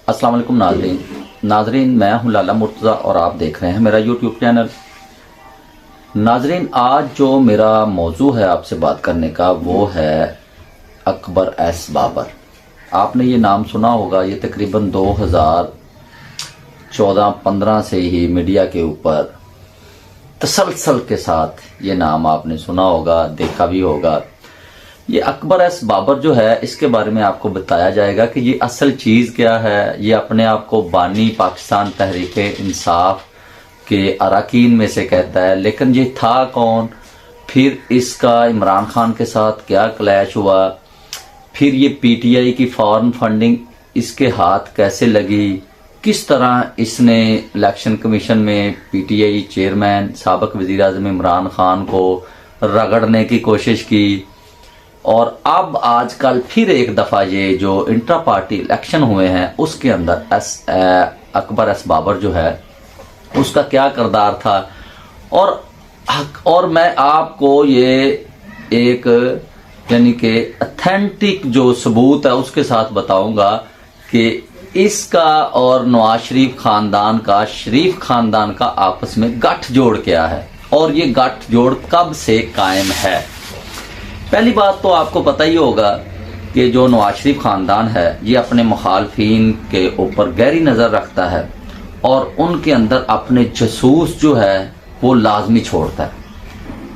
अस्सलाम वालेकुम नाजरीन, मैं हूं लाला मुर्तज़ा और आप देख रहे हैं मेरा यूट्यूब चैनल। नाजरीन, आज जो मेरा मौजू है आपसे बात करने का वो है अकबर एस बाबर। आपने ये नाम सुना होगा। ये तकरीबन 2014-15 से ही मीडिया के ऊपर तसलसल के साथ ये नाम आपने सुना होगा, देखा भी होगा। ये अकबर एस बाबर जो है, इसके बारे में आपको बताया जाएगा कि ये असल चीज़ क्या है। ये अपने आप को बानी पाकिस्तान तहरीक इंसाफ के अरकान में से कहता है, लेकिन ये था कौन, फिर इसका इमरान खान के साथ क्या क्लैश हुआ, फिर ये पीटीआई की फॉरेन फंडिंग इसके हाथ कैसे लगी, किस तरह इसने इलेक्शन कमीशन में पीटीआई चेयरमैन साबिक वज़ीर आज़म इमरान खान को रगड़ने की कोशिश की, और अब आजकल फिर एक दफ़ा ये जो इंट्रा पार्टी इलेक्शन हुए हैं उसके अंदर अकबर एस बाबर जो है उसका क्या किरदार था। और मैं आपको ये एक यानी कि ऑथेंटिक जो सबूत है उसके साथ बताऊंगा कि इसका और नवाज शरीफ खानदान का, शरीफ खानदान का आपस में गठजोड़ क्या है और ये गठजोड़ कब से कायम है। पहली बात तो आपको पता ही होगा कि जो नवाज शरीफ खानदान है ये अपने मुखालफिन के ऊपर गहरी नज़र रखता है और उनके अंदर अपने जसूस जो है वो लाजमी छोड़ता है।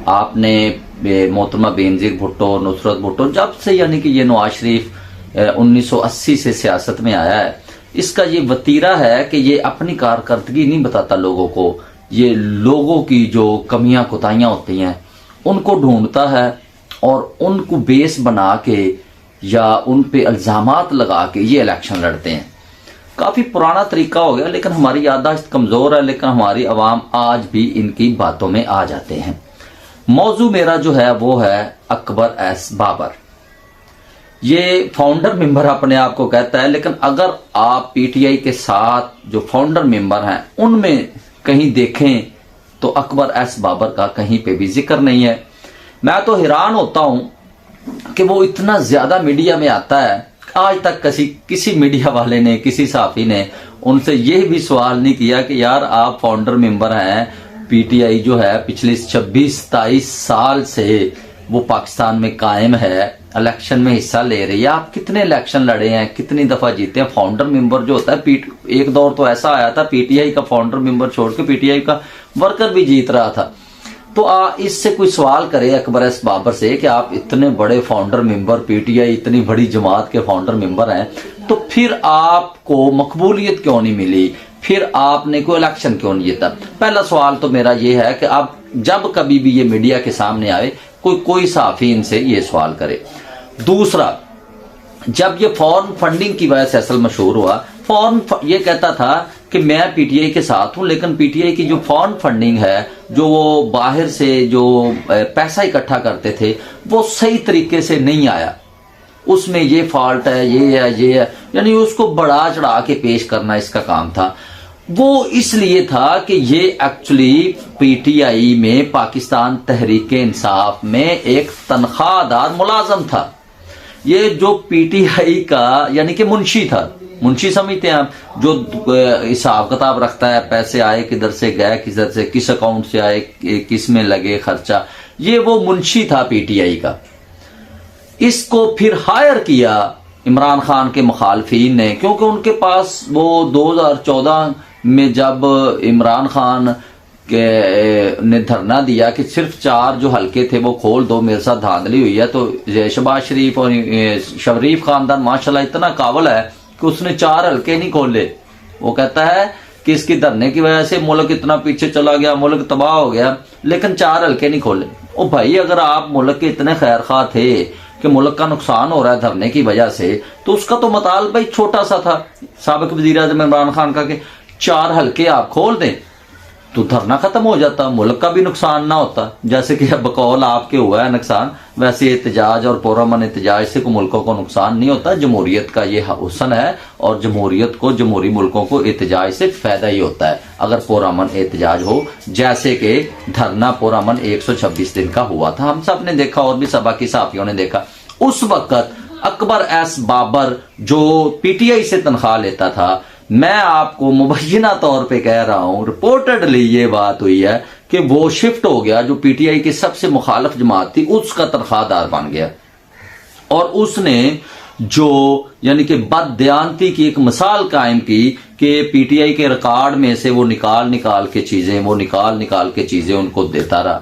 आपने मोहतरमा बेनज़ीर भुट्टो, नुसरत भुट्टो, जब से यानी कि ये नवाज शरीफ 1980 से सियासत में आया है, इसका ये वतीरा है कि ये अपनी कारकर्दगी नहीं बताता लोगों को। ये लोगों की जो कमियां कोताहियां होती हैं उनको ढूंढता है और उनको बेस बना के या उन पे इल्ज़ामात लगा के ये इलेक्शन लड़ते हैं। काफ़ी पुराना तरीका हो गया, लेकिन हमारी याददाश्त कमज़ोर है, लेकिन हमारी आवाम आज भी इनकी बातों में आ जाते हैं। मौजू मेरा जो है वो है अकबर एस बाबर। ये फाउंडर मेंबर अपने आप को कहता है, लेकिन अगर आप पीटीआई के साथ जो फाउंडर मेंबर हैं उनमें कहीं देखें तो अकबर एस बाबर का कहीं पे भी जिक्र नहीं है। मैं तो हैरान होता हूं कि वो इतना ज्यादा मीडिया में आता है, आज तक किसी मीडिया वाले ने, किसी सहाफी ने उनसे यह भी सवाल नहीं किया कि यार आप फाउंडर मेंबर हैं, पीटीआई जो है पिछले 26-27 साल से वो पाकिस्तान में कायम है, इलेक्शन में हिस्सा ले रही है, आप कितने इलेक्शन लड़े हैं, कितनी दफा जीते हैं। फाउंडर मेंबर जो होता है, एक दौर तो ऐसा आया था पीटीआई का फाउंडर मेंबर छोड़ के पीटीआई का वर्कर भी जीत रहा था। तो इससे कोई सवाल करे अकबर एस बाबर से कि आप इतने बड़े फाउंडर मेंबर, पीटीआई इतनी बड़ी जमात के फाउंडर मेंबर हैं, तो फिर आपको मकबूलियत क्यों नहीं मिली, फिर आपने कोई इलेक्शन क्यों नहीं जीता। पहला सवाल तो मेरा ये है कि आप जब कभी भी ये मीडिया के सामने आए कोई सहाफी इनसे ये सवाल करे। दूसरा, जब ये फॉरेन फंडिंग की वजह से असल मशहूर हुआ, ये कहता था कि मैं पीटीआई के साथ हूं, लेकिन पीटीआई की जो फॉरेन फंडिंग है, जो वो बाहर से जो पैसा इकट्ठा करते थे, वो सही तरीके से नहीं आया, उसमें ये फॉल्ट है, ये है, यानी उसको बढ़ा चढ़ा के पेश करना इसका काम था। वो इसलिए था कि ये एक्चुअली पीटीआई में, पाकिस्तान तहरीक इंसाफ में एक तनख्वाहदार मुलाजम था। ये जो पीटीआई का यानी कि मुंशी था, मुंशी समझते हैं आप, जो हिसाब किताब रखता है, पैसे आए किधर से गए, किधर से किस अकाउंट से आए, किस में लगे खर्चा, ये वो मुंशी था पीटीआई का। इसको फिर हायर किया इमरान खान के मुखालफिन ने, क्योंकि उनके पास वो 2014 में जब इमरान खान ने धरना दिया कि सिर्फ 4 जो हलके थे वो खोल दो, मेरे साथ धांधली हुई है, तो शहबाज शरीफ और शरीफ खानदान माशाल्लाह इतना काबिल है कि उसने 4 हलके नहीं खोले। वो कहता है कि इसकी धरने की वजह से मुल्क इतना पीछे चला गया, मुल्क तबाह हो गया, लेकिन 4 हलके नहीं खोले। ओ भाई, अगर आप मुल्क के इतने खैर खा थे कि मुल्क का नुकसान हो रहा है धरने की वजह से, तो उसका तो मुतालबा ही छोटा सा था साबिक वज़ीर आज़म इमरान खान का कि 4 हलके आप खोल दें तो धरना खत्म हो जाता, मुल्क का भी नुकसान ना होता। जैसे कि बकौल आपके हुआ है नुकसान, वैसे एहतजाज और पुरअमन एहतजाज से को मुल्कों को नुकसान नहीं होता। जमहूरियत का ये हुस्न है और जमहूरियत को, जमहूरी मुल्कों को एहतजाज से फायदा ही होता है अगर पुरअमन एहतजाज हो, जैसे कि धरना पुरअमन 126 दिन का हुआ था। हम सब ने देखा और भी सभा की साफियों ने देखा। उस वक्त اکبر ایس بابر جو پی ٹی آئی سے تنخواہ لیتا تھا، میں آپ کو مبینہ طور پہ کہہ رہا ہوں، رپورٹڈلی یہ بات ہوئی ہے کہ وہ شفٹ ہو گیا، جو پی ٹی آئی کی سب سے مخالف جماعت تھی اس کا تنخواہ دار بن گیا، اور اس نے جو یعنی کہ بد دیانتی کی ایک مثال قائم کی کہ پی ٹی آئی کے ریکارڈ میں سے وہ نکال کے چیزیں ان کو دیتا رہا۔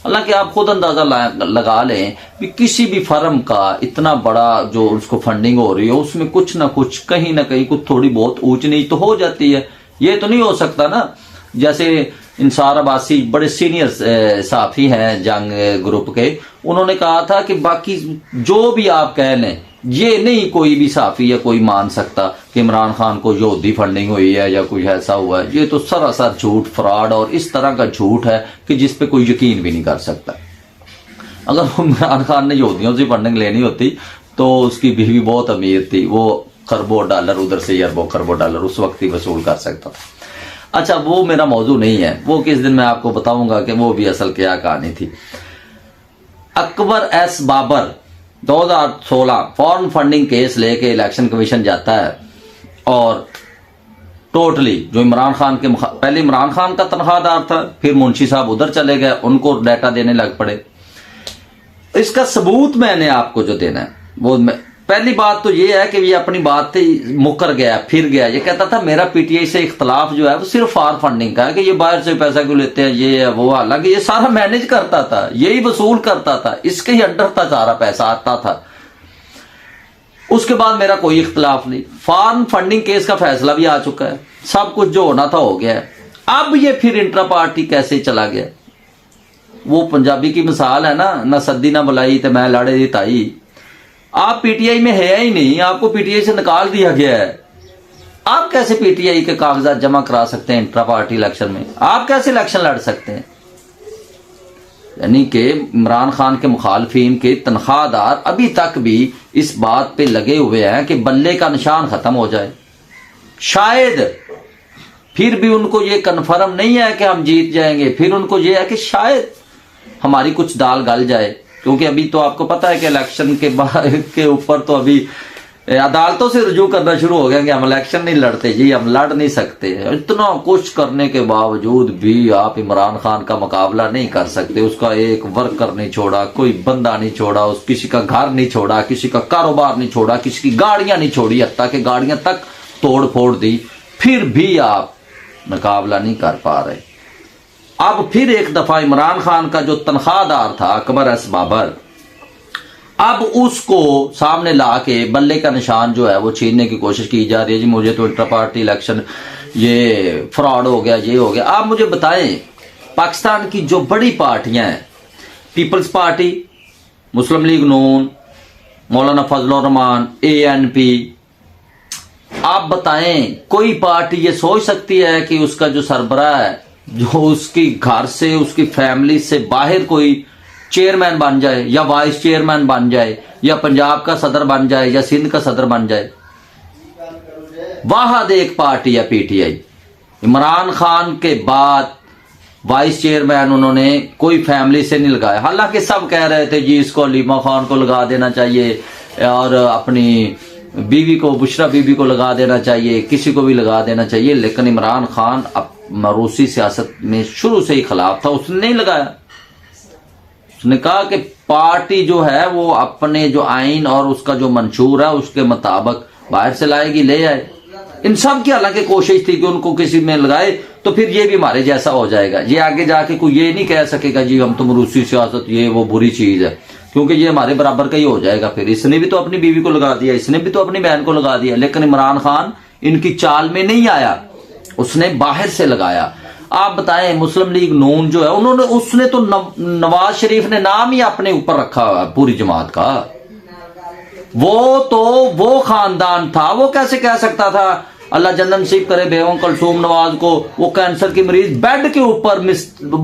حالانکہ آپ خود اندازہ لگا لیں کہ کسی بھی فرم کا اتنا بڑا جو اس کو فنڈنگ ہو رہی ہے، اس میں کچھ نہ کچھ کہیں نہ کہیں کچھ تھوڑی بہت اونچ نیچ تو ہو جاتی ہے۔ یہ تو نہیں ہو سکتا نا، جیسے انصار عباسی بڑے سینئر صحافی ہیں جنگ گروپ کے، انہوں نے کہا تھا کہ باقی جو بھی آپ کہہ لیں، یہ نہیں کوئی بھی صحافی یا کوئی مان سکتا کہ عمران خان کو یہودی فنڈنگ ہوئی ہے یا کچھ ایسا ہوا ہے۔ یہ تو سراسر جھوٹ، فراڈ اور اس طرح کا جھوٹ ہے کہ جس پہ کوئی یقین بھی نہیں کر سکتا۔ اگر عمران خان نے یہودیوں سے فنڈنگ لینی ہوتی تو اس کی بیوی بہت امیر تھی، وہ خربوں ڈالر ادھر سے اربوں خربوں ڈالر اس وقت ہی وصول کر سکتا تھا۔ اچھا، وہ میرا موضوع نہیں ہے، وہ کس دن میں آپ کو بتاؤں گا کہ وہ بھی اصل کیا کہانی تھی۔ Akbar S Babar 2016 foreign funding case لے کے الیکشن کمیشن جاتا ہے، اور ٹوٹلی جو عمران خان کے پہلے عمران خان کا تنخواہ دار تھا، پھر منشی صاحب ادھر چلے گئے، ان کو ڈیٹا دینے لگ پڑے۔ اس کا ثبوت میں نے آپ کو جو دینا ہے وہ پہلی بات تو یہ ہے کہ یہ اپنی بات سے مکر گیا، پھر گیا، یہ کہتا تھا میرا پی ٹی آئی سے اختلاف جو ہے وہ صرف فار فنڈنگ کا ہے کہ یہ باہر سے پیسہ کیوں لیتے ہیں، یہ ہے وہ، حالانکہ یہ سارا مینج کرتا تھا، یہی وصول کرتا تھا، اس کے ہی انڈر تھا، سارا پیسہ آتا تھا۔ اس کے بعد میرا کوئی اختلاف نہیں، فارن فنڈنگ کیس کا فیصلہ بھی آ چکا ہے، سب کچھ جو ہونا تھا ہو گیا ہے۔ اب یہ پھر انٹرا پارٹی کیسے چلا گیا؟ وہ پنجابی کی مثال ہے نا، نہ سدی نہ بلائی تے میں لاڑے دی تائی۔ آپ پی ٹی آئی میں ہے ہی نہیں، آپ کو پی ٹی آئی سے نکال دیا گیا ہے، آپ کیسے پی ٹی آئی کے کاغذات جمع کرا سکتے ہیں انٹرا پارٹی الیکشن میں؟ آپ کیسے الیکشن لڑ سکتے ہیں؟ یعنی کہ عمران خان کے مخالفین کے تنخواہ دار ابھی تک بھی اس بات پہ لگے ہوئے ہیں کہ بلے کا نشان ختم ہو جائے، شاید پھر بھی ان کو یہ کنفرم نہیں ہے کہ ہم جیت جائیں گے، پھر ان کو یہ ہے کہ شاید ہماری کچھ دال گل جائے، کیونکہ ابھی تو آپ کو پتا ہے کہ الیکشن کے اوپر تو ابھی عدالتوں سے رجوع کرنا شروع ہو گیا کہ ہم الیکشن نہیں لڑتے جی، ہم لڑ نہیں سکتے۔ اتنا کچھ کرنے کے باوجود بھی آپ عمران خان کا مقابلہ نہیں کر سکتے، اس کا ایک ورکر نہیں چھوڑا، کوئی بندہ نہیں چھوڑا، اس کسی کا گھر نہیں چھوڑا، کسی کا کاروبار نہیں چھوڑا، کسی کی گاڑیاں نہیں چھوڑی، حتیٰ کہ گاڑیاں تک توڑ پھوڑ دی، پھر بھی آپ مقابلہ نہیں کر پا رہے۔ اب پھر ایک دفعہ عمران خان کا جو تنخواہ دار تھا اکبر ایس بابر، اب اس کو سامنے لا کے بلے کا نشان جو ہے وہ چھیننے کی کوشش کی جا رہی ہے۔ جی مجھے تو انٹر پارٹی الیکشن یہ فراڈ ہو گیا، یہ ہو گیا۔ آپ مجھے بتائیں، پاکستان کی جو بڑی پارٹیاں ہیں، پیپلز پارٹی، مسلم لیگ نون، مولانا فضل الرحمان، اے این پی، آپ بتائیں کوئی پارٹی یہ سوچ سکتی ہے کہ اس کا جو سربراہ ہے، جو اس کی گھر سے اس کی فیملی سے باہر کوئی چیئرمین بن جائے یا وائس چیئرمین بن جائے یا پنجاب کا صدر بن جائے یا سندھ کا صدر بن جائے؟ واحد ایک پارٹی ہے P T I, Imran Khan کے بعد وائس چیئرمین انہوں نے کوئی فیملی سے نہیں لگایا، حالانکہ سب کہہ رہے تھے جی اس کو علیمہ خان کو لگا دینا چاہیے اور اپنی بیوی کو، بشرا بیوی کو لگا دینا چاہیے، کسی کو بھی لگا دینا چاہیے، لیکن عمران خان موروثی سیاست میں شروع سے ہی خلاف تھا، اس نے نہیں لگایا۔ اس نے کہا کہ پارٹی جو ہے وہ اپنے جو آئین اور اس کا جو منشور ہے اس کے مطابق باہر سے لائے گی، لے آئے۔ ان سب کی حالانکہ کوشش تھی کہ ان کو کسی میں لگائے تو پھر یہ بھی ہمارے جیسا ہو جائے گا، یہ آگے جا کے کوئی یہ نہیں کہہ سکے گا جی ہم تو موروثی سیاست یہ وہ بری چیز ہے، کیونکہ یہ ہمارے برابر کا ہی ہو جائے گا۔ پھر اس نے بھی تو اپنی بیوی کو لگا دیا، اس نے بھی تو اپنی بہن کو لگا دیا، لیکن عمران خان ان کی چال میں نہیں آیا، اس نے باہر سے لگایا۔ آپ بتائیں مسلم لیگ نون جو ہے اس نے تو نواز شریف نے نام ہی اپنے اوپر رکھا پوری جماعت کا، وہ خاندان تھا، وہ کیسے کہہ سکتا تھا اللہ جنت نصیب کرے بیگم کلثوم نواز کو، وہ کینسر کی مریض بیڈ کے اوپر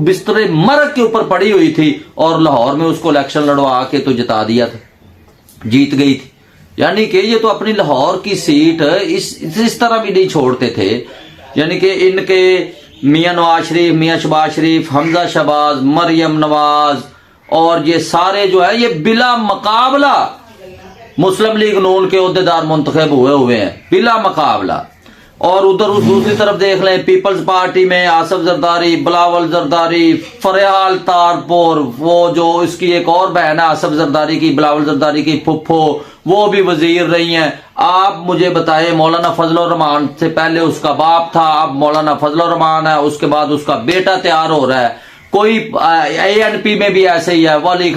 بستر مرگ کے اوپر پڑی ہوئی تھی اور لاہور میں اس کو الیکشن لڑوا کے تو جتا دیا تھا، جیت گئی تھی۔ یعنی کہ یہ تو اپنی لاہور کی سیٹ اس طرح بھی نہیں چھوڑتے تھے، یعنی کہ ان کے میاں نواز شریف، میاں شہباز شریف، حمزہ شہباز، مریم نواز اور یہ سارے جو ہے یہ بلا مقابلہ मुस्लिम लीग नून के अहदेदार मुंतखब हुए हैं बिला मुकाबला। और उधर उस दूसरी तरफ देख लें, पीपल्स पार्टी में आसफ जरदारी, बिलावल जरदारी, फरियाल तारपुर, वो जो इसकी एक और बहन है आसफ जरदारी की, बिलावल जरदारी की फुफ्फो, वो भी वजीर रही हैं। आप मुझे बताएं, मौलाना फजल रहमान से पहले उसका बाप था, अब मौलाना फजल रहमान है, उसके बाद उसका बेटा तैयार हो रहा है। कोई ANP में भी ऐसे ही है, वली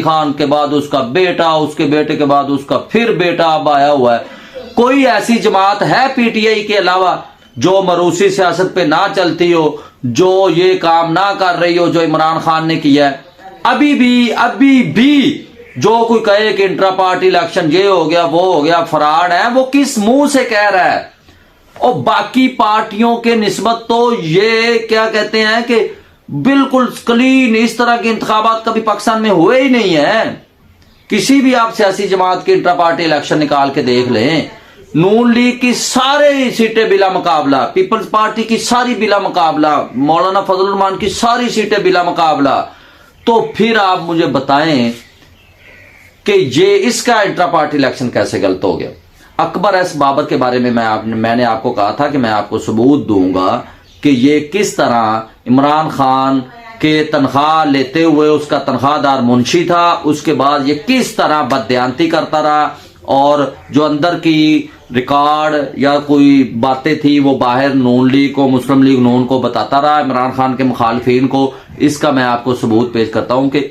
खान के बाद उसका बेटा, उसके बेटे के बाद उसका फिर बेटा अब आया हुआ है। कोई ऐसी जमात है PTI के अलावा जो मरूसी सियासत पे ना चलती हो, जो ये काम ना कर रही हो जो इमरान खान ने किया है? अभी भी जो कोई कहे कि इंट्रा पार्टी इलेक्शन ये हो गया वो हो गया, फराड है, वो किस मुंह से कह रहा है? और बाकी पार्टियों के निस्बत तो ये क्या कहते हैं कि बिल्कुल क्लीन, इस तरह के इंतखाबात कभी पाकिस्तान में हुए ही नहीं है। किसी भी आप सियासी जमात के इंट्रा पार्टी इलेक्शन निकाल के देख लें, नून लीग की सारी सीटें बिला मुकाबला, पीपल्स पार्टी की सारी बिला मुकाबला, मौलाना फजल रहमान की सारी सीटें बिला मुकाबला। तो फिर आप मुझे बताएं कि ये इसका इंट्रा पार्टी इलेक्शन कैसे गलत हो गया? अकबर एस बाबर के बारे में मैंने आपको कहा था कि मैं आपको सबूत दूंगा कि ये किस तरह इमरान खान के तनख्वाह लेते हुए उसका तनख्वाहदार मुंशी था, उसके बाद ये किस तरह बदयांती करता रहा, और जो अंदर की रिकॉर्ड या कोई बातें थी वो बाहर नून लीग को, मुस्लिम लीग नून को बताता रहा, इमरान खान के मुखालिफिन को। इसका मैं आपको सबूत पेश करता हूं कि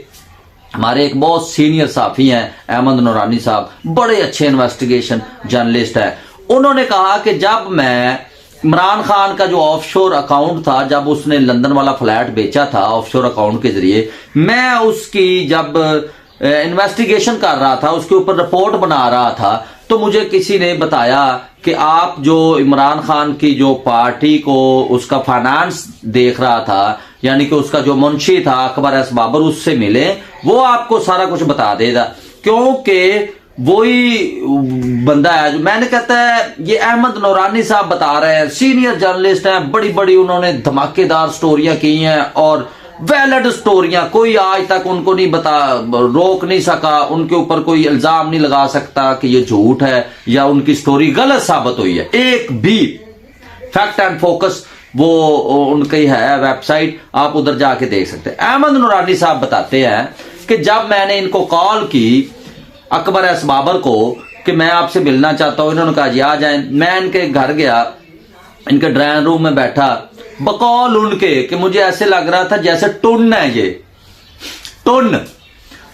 हमारे एक बहुत सीनियर साफी हैं अहमद नूरानी साहब, बड़े अच्छे इन्वेस्टिगेशन जर्नलिस्ट हैं। उन्होंने कहा कि जब मैं इमरान खान का जो ऑफशोर अकाउंट था, जब उसने लंदन वाला फ्लैट बेचा था ऑफशोर अकाउंट के जरिए, मैं उसकी जब इन्वेस्टिगेशन कर रहा था, उसके ऊपर रिपोर्ट बना रहा था, तो मुझे किसी ने बताया कि आप जो इमरान खान की जो पार्टी को उसका फाइनेंस देख रहा था, यानी कि उसका जो मुंशी था अकबर एस बाबर, उससे मिले, वो आपको सारा कुछ बता देगा, क्योंकि वही बंदा है जो मैंने कहता है। ये अहमद नूरानी साहब बता रहे हैं, सीनियर जर्नलिस्ट हैं, बड़ी बड़ी उन्होंने धमाकेदार स्टोरियां की हैं और वैलिड स्टोरियां, कोई आज तक उनको नहीं रोक नहीं सका, उनके ऊपर कोई इल्जाम नहीं लगा सकता कि ये झूठ है या उनकी स्टोरी गलत साबित हुई है। एक भी फैक्ट एंड फोकस वो उनकी है वेबसाइट, आप उधर जाके देख सकते हैं। अहमद नूरानी साहब बताते हैं कि जब मैंने इनको कॉल की अकबर एस बाबर को कि मैं आपसे मिलना चाहता हूं, इन्होंने कहा जी आ जाएं। मैं इनके घर गया, इनके ड्राइंग रूम में बैठा, बकौल उनके कि मुझे ऐसे लग रहा था जैसे टुन है, ये टुन।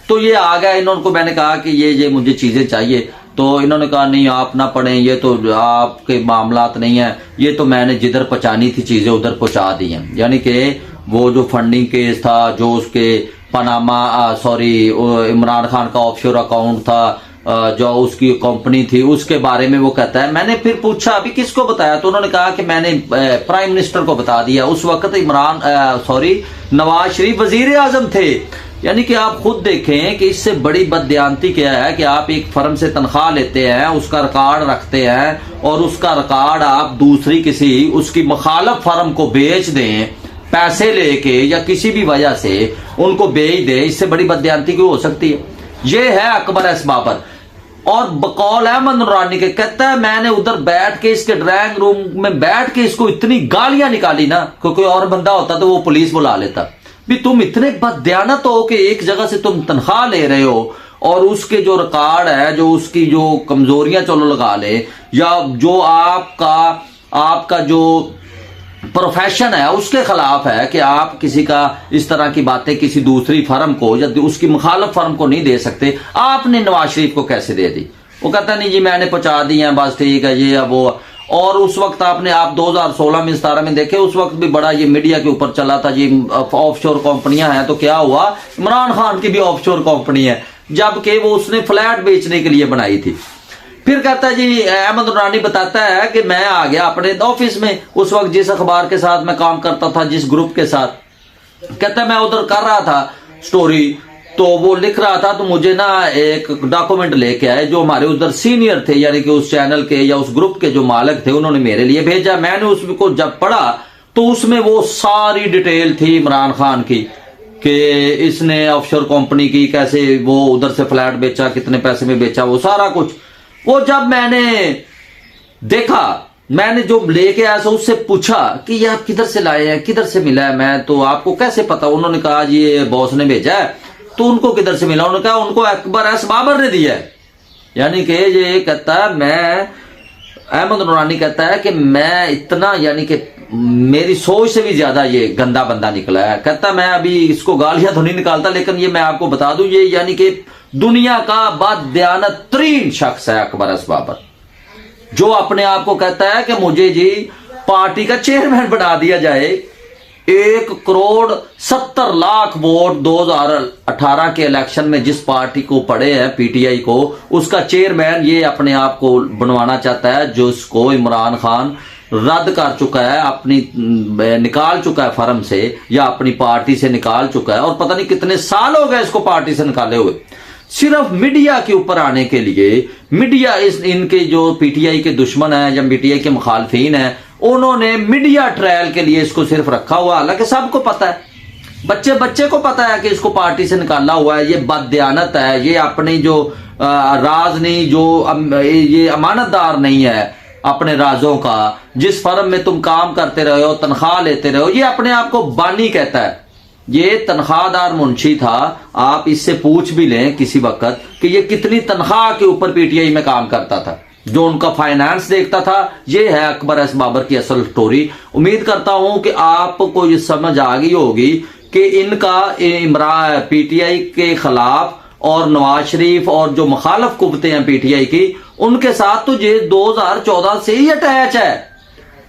तो ये आ गया, इन्होंने मैंने कहा कि ये मुझे चीजें चाहिए, तो इन्होंने कहा नहीं आप ना पढ़ें, ये तो आपके मामलात नहीं है, ये तो मैंने जिधर पहुंचानी थी चीजें उधर पहुंचा दी हैं। यानी कि वो जो फंडिंग केस था, जो उसके पनामा इमरान खान का ऑफशोर अकाउंट था, जो उसकी कंपनी थी, उसके बारे में वो कहता है। मैंने फिर पूछा अभी किसको बताया, तो उन्होंने कहा कि मैंने प्राइम मिनिस्टर को बता दिया। उस वक्त नवाज शरीफ वजीर आजम थे। यानी कि आप खुद देखें कि इससे बड़ी बदयांती क्या है कि आप एक फर्म से तनख्वाह लेते हैं, उसका रिकॉर्ड रखते हैं और उसका रिकॉर्ड आप दूसरी किसी उसकी मुखालफ फर्म को बेच दें, पैसे लेके या किसी भी वजह से उनको बेच दे। इससे बड़ी बदयांती क्यों हो सकती है? ये है अकबर एस बाबर। और बकौल अहमद नूरानी के कहता है मैंने उधर बैठ के इसके ड्राइंग रूम में बैठ के इसको इतनी गालियां निकाली ना, कोई और बंदा होता तो वो पुलिस बुला लेता। भी तुम इतने बददियानत हो कि एक जगह से तुम तनख्वाह ले रहे हो और उसके जो रिकॉर्ड है, जो उसकी जो कमजोरियां चलो लगा ले, या जो आपका जो प्रोफेशन है उसके खिलाफ है कि आप किसी का इस तरह की बातें किसी दूसरी फर्म को या उसकी मुखालफ फर्म को नहीं दे सकते। आपने नवाज शरीफ को कैसे दे दी? वो कहता नहीं जी मैंने पहुंचा दी है, बस ठीक है ये अब वो। और उस वक्त आप 2016 में 17 में देखे, उस वक्त भी बड़ा ये मीडिया के ऊपर चला था, ये ऑफशोर कंपनियां हैं। तो क्या हुआ, इमरान खान की भी ऑफशोर कंपनी है, जबकि वो उसने फ्लैट बेचने के लिए बनाई थी। फिर कहता है जी अहमद नूरानी बताता है कि मैं आ गया अपने ऑफिस में, उस वक्त जिस अखबार के साथ मैं काम करता था, जिस ग्रुप के साथ, कहता है मैं उधर कर रहा था स्टोरी, तो वो लिख रहा था, तो मुझे ना एक डॉक्यूमेंट लेके आए जो हमारे उधर सीनियर थे, यानी कि उस चैनल के या उस ग्रुप के जो मालिक थे, उन्होंने मेरे लिए भेजा। मैंने उसको जब पढ़ा तो उसमें वो सारी डिटेल थी इमरान खान की, کہ اس نے آف شور کمپنی کی کیسے وہ ادھر سے فلیٹ بیچا, کتنے پیسے میں بیچا, وہ سارا کچھ. وہ جب میں نے دیکھا, میں نے جو لے کے آیا تھا اس سے پوچھا کہ یہ آپ کدھر سے لائے ہیں, کدھر سے ملا ہے, میں تو آپ کو کیسے پتا. انہوں نے کہا جی یہ باس نے بھیجا ہے. تو ان کو کدھر سے ملا؟ انہوں نے کہا ان کو اکبر ایس بابر نے دیا ہے. یعنی کہ یہ کہتا ہے, میں احمد نورانی کہتا ہے کہ میں اتنا, یعنی کہ میری سوچ سے بھی زیادہ یہ گندا بندہ نکلا ہے. کہتا ہے میں ابھی اس کو گالیاں تو نہیں نکالتا, لیکن یہ میں آپ کو بتا دوں, یہ یعنی کہ دنیا کا بددیانت ترین شخص ہے اکبر ایس بابر, جو اپنے آپ کو کہتا ہے کہ مجھے جی پارٹی کا چیئرمین بنا دیا جائے. 1,70,00,000 ووٹ 2018 کے الیکشن میں جس پارٹی کو پڑے ہیں, پی ٹی آئی کو, اس کا چیئرمین یہ اپنے آپ کو بنوانا چاہتا ہے, جو اس کو عمران خان رد کر چکا ہے, اپنی نکال چکا ہے فرم سے یا اپنی پارٹی سے نکال چکا ہے, اور پتہ نہیں کتنے سال ہو گئے اس کو پارٹی سے نکالے ہوئے. صرف میڈیا کے اوپر آنے کے لیے, میڈیا ان کے جو پی ٹی آئی کے دشمن ہیں یا پی ٹی آئی کے مخالفین ہیں, انہوں نے میڈیا ٹرائل کے لیے اس کو صرف رکھا ہوا. حالانکہ سب کو پتا ہے, بچے کو پتا ہے کہ اس کو پارٹی سے نکالا ہوا ہے. یہ بددیانت ہے, یہ اپنی جو راز نہیں, جو یہ امانت دار نہیں ہے اپنے رازوں کا, جس فرم میں تم کام کرتے رہے ہو, تنخواہ لیتے رہے ہو. یہ اپنے آپ کو بانی کہتا ہے, یہ تنخواہ دار منشی تھا. آپ اس سے پوچھ بھی لیں کسی وقت کہ یہ کتنی تنخواہ کے اوپر پی ٹی آئی میں کام کرتا تھا, جو ان کا فائنانس دیکھتا تھا. یہ ہے اکبر ایس بابر کی اصل سٹوری. امید کرتا ہوں کہ آپ کو یہ سمجھ آ گئی ہوگی کہ ان کا پی ٹی آئی کے خلاف اور نواز شریف اور جو مخالف قوتیں ہیں پی ٹی آئی کی, ان کے ساتھ تو یہ 2014 سے ہی اٹیچ ہے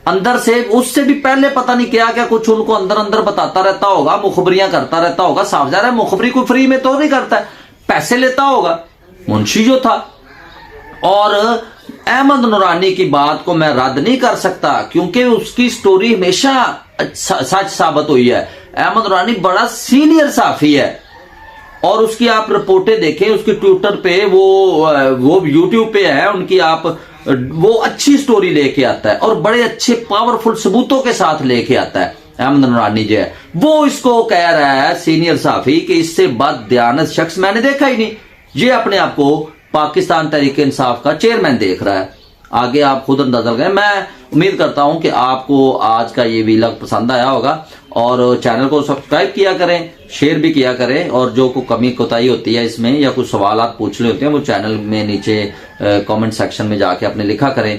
اندر سے. اس سے بھی پہلے پتہ نہیں کیا کیا کچھ ان کو اندر بتاتا رہتا ہوگا, مخبریاں کرتا رہتا ہوگا. صاف ظاہر ہے مخبری کو فری میں تو نہیں کرتا ہے, پیسے لیتا ہوگا منشی جو تھا. اور احمد نورانی کی بات کو میں رد نہیں کر سکتا, کیونکہ اس کی سٹوری ہمیشہ سچ ثابت ہوئی ہے. احمد نورانی بڑا سینئر صحافی ہے, اور اس کی آپ رپورٹیں دیکھیں, اس کی ٹویٹر پہ, وہ یوٹیوب پہ ہے ان کی, آپ وہ اچھی سٹوری لے کے آتا ہے, اور بڑے اچھے پاورفل ثبوتوں کے ساتھ لے کے آتا ہے. احمد نورانی جو ہے وہ اس کو کہہ رہا ہے سینئر صحافی کہ اس سے بددیانت شخص میں نے دیکھا ہی نہیں. یہ اپنے آپ کو پاکستان تحریک انصاف کا چیئرمین دیکھ رہا ہے. آگے آپ خود اندازہ لگائیں. میں امید کرتا ہوں کہ آپ کو آج کا یہ ویلاگ پسند آیا ہوگا, اور چینل کو سبسکرائب کیا کریں, شیئر بھی کیا کریں, اور جو کوئی کمی کوتاہی ہوتی ہے اس میں یا کچھ سوالات پوچھنے ہوتے ہیں وہ چینل میں نیچے کامنٹ سیکشن میں جا کے اپنے لکھا کریں.